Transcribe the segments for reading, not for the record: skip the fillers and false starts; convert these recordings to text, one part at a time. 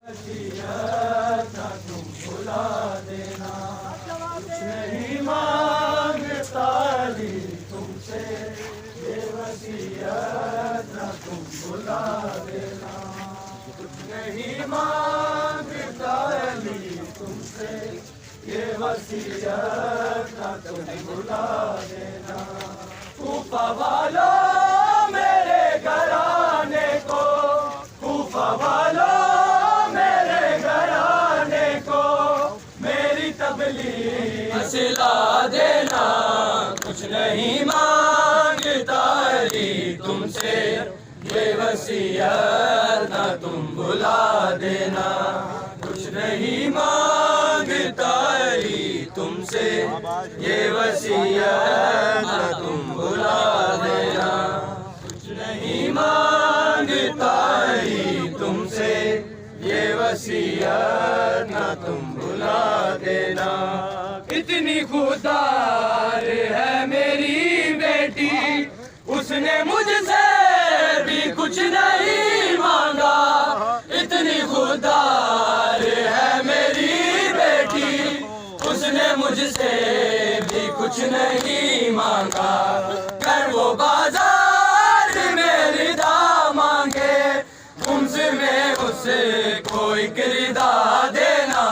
वसीयत ना तुम भुला देना, कुछ नहीं मांगता अली तुमसे, ये वसीयत ना तुम भुला देना, कुछ नहीं मांगता अली तुमसे, ये वसीयत ना तुम भुला देना। कूफा वालों मेरे घराने को, कूफा वालों मेरे घराने को, मेरी तबलीग सिला देना, कुछ नहीं मांगता अली तुमसे, ये वसीयत ना तुम भुला देना, कुछ नहीं मांगता अली तुमसे, ये वसीयत ना तुम भुला देना, कुछ नहीं मांगता अली तुमसे, ये वसीयत ना तुम भुला देना। इतनी खुदार है मेरी बेटी, उसने मुझसे भी कुछ नहीं मांगा, इतनी खुदार है मेरी बेटी, उसने मुझसे भी कुछ नहीं मांगा, कर वो बाजार में रिदा मांगे, तुमसे मैं उससे कोई किरदा देना,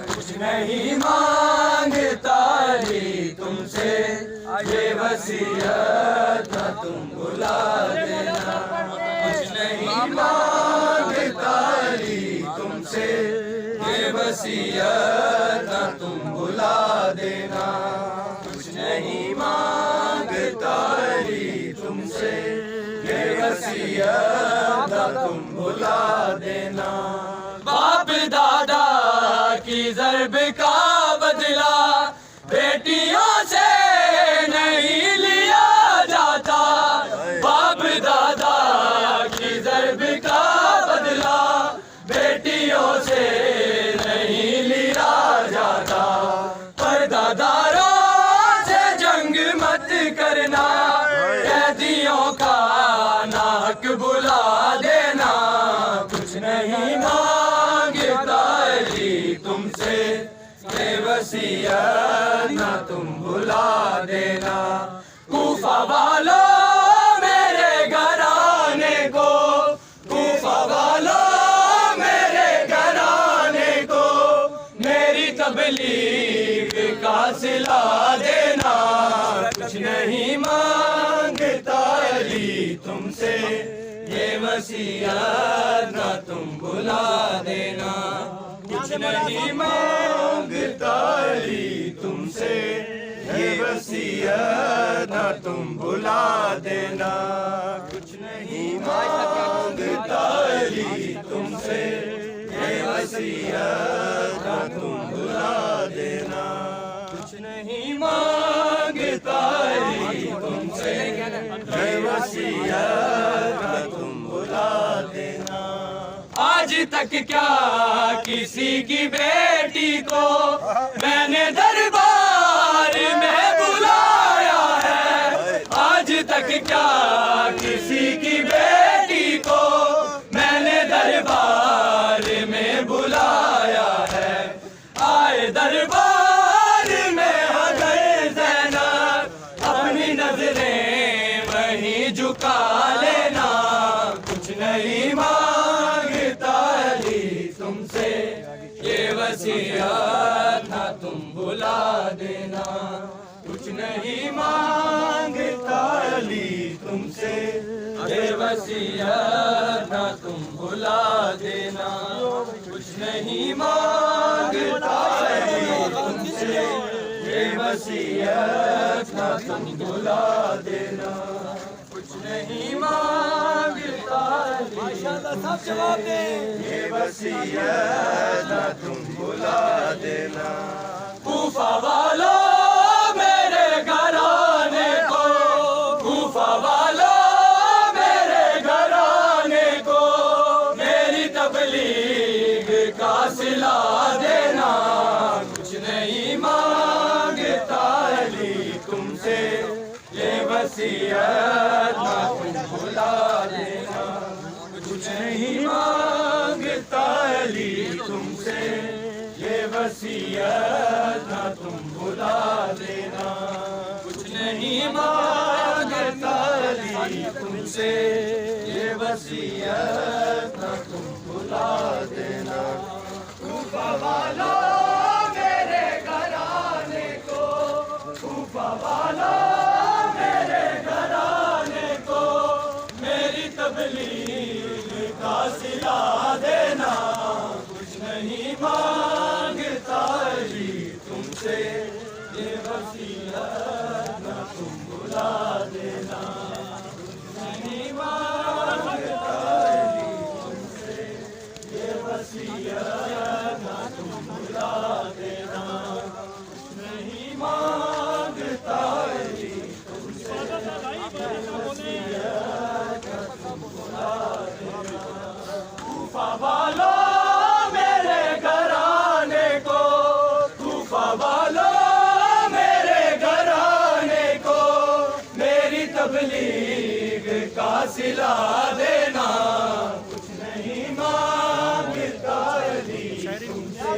कुछ नहीं मांगता अली तुमसे, ये वसीयत ना तुम भुला देना, कुछ नहीं मांगता अली तुमसे, ये वसीयत ना तुम भुला देना, कुछ नहीं मांगता अली तुमसे, ये वसीयत ना तुम भुला देना। बाप दादा की ज़र्ब का बदला बेटियों से नहीं लिया जाता, बाप दादा की ज़र्ब का बदला बेटियों से नहीं लिया जाता, पर्दादारों से जंग मत करना, कैदियों का नाहक बुला देना, कुछ नहीं मांगता अली तुमसे, ये वसीयत ना तुम भुला देना। कूफा वालों मेरे घराने को, कूफा वालों मेरे घराने को, मेरी तबलीग का सिला देना, कुछ नहीं मांगता अली तुमसे, ये वसीयत ना तुम भुला देना, कुछ नहीं मांगता अली तुमसे, ये वसीयत ना तुम भुला देना, कुछ नहीं मांगता अली तुमसे, ये वसीयत ना तुम भुला देना, कुछ नहीं मांगता अली तुमसे, ये वसीयत ना तुम भुला देना। आज तक क्या किसी की बेटी को मैंने दरबार में बुलाया है, आज तक क्या किसी की बेटी को मैंने दरबार में बुलाया है, आए दरबार में अगर ज़ैनब अपनी नजरें वहीं झुका लेना, कुछ नहीं मांगता अली तुमसे, ये वसीयत ना तुम भुला देना, कुछ नहीं मांगता अली तुमसे, ये वसीयत ना तुम भुला देना, कुछ नहीं मांगता अली तुमसे, ये वसीयत ना तुम भुला देना, कुछ नहीं मांगता अली तुमसे, ये वसीयत ना तुम भुला देना। कूफा वालों मेरे घराने को, कूफा वालों मेरे घराने को, मेरी तबलीग का सिला देना, कुछ नहीं मांगता अली तुमसे, ये वसीयत ना तुम भुला देना, कुछ नहीं मांगता ली तुमसे, ये वसीयत ना तुम भुला देना। कुछ नहीं मांगता ली तुमसे, ये वसीयत ना तुम भुला देना। कूफा वालों मेरे घराने को, कूफा वालों मेरे घराने को, मेरी तबलीग का सिला देना। कुछ नहीं मांगता ली तुमसे, ये वसीयत ना तुम भुला देना। नहीं मांगता ली तुमसे, ये वसीयत ना तुम भुला देना। नहीं मांगता ली तुमसे, ये वसीयत ना तुम भुला देना। कूफा वालों मेरे घराने को, कूफा वालों मेरे घराने को, मेरी तबलीग का सिला देना। कुछ नहीं मांगता ली तुमसे,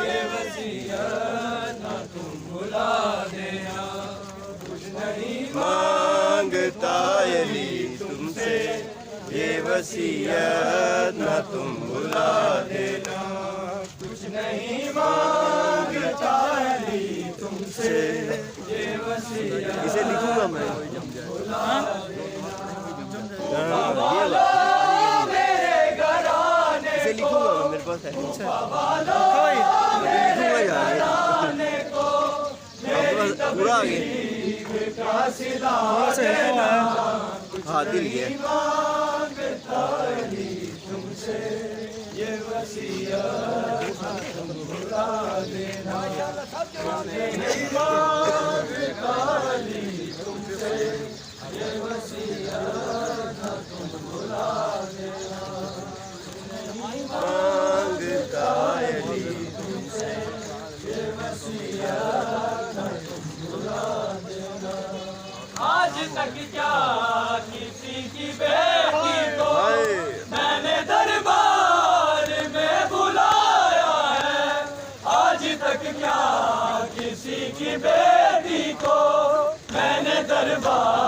ये वसीयत ना तुम भुला देना। कुछ नहीं मांगता ली तुमसे, ये वसीयत ना तुम भुला देना। कुछ नहीं मांगता ली तुमसे, ये वसीयत इसे लिखूंगा मैं। कूफा वालों मेरे घराने इसे लिखूंगा मैं, मेरे पास है। कूफा वालों लिखूंगा यार, घराने को, मेरी पूरा आ गया। तबलीग का सिला देना। हाँ दिल गया। मांगता ली तुमसे, ये वसीयत ना तुम भुला देना। नहीं मांगता ली तुमसे, ये वसीयत ना तुम भुला देना। नहीं मांगता ली तुमसे, ये वसीयत ना तुम भुला देना। आज तक क्या किसी की बेटी को मैंने दरबार में बुलाया है। आज तक क्या किसी की बेटी को मैंने दरबार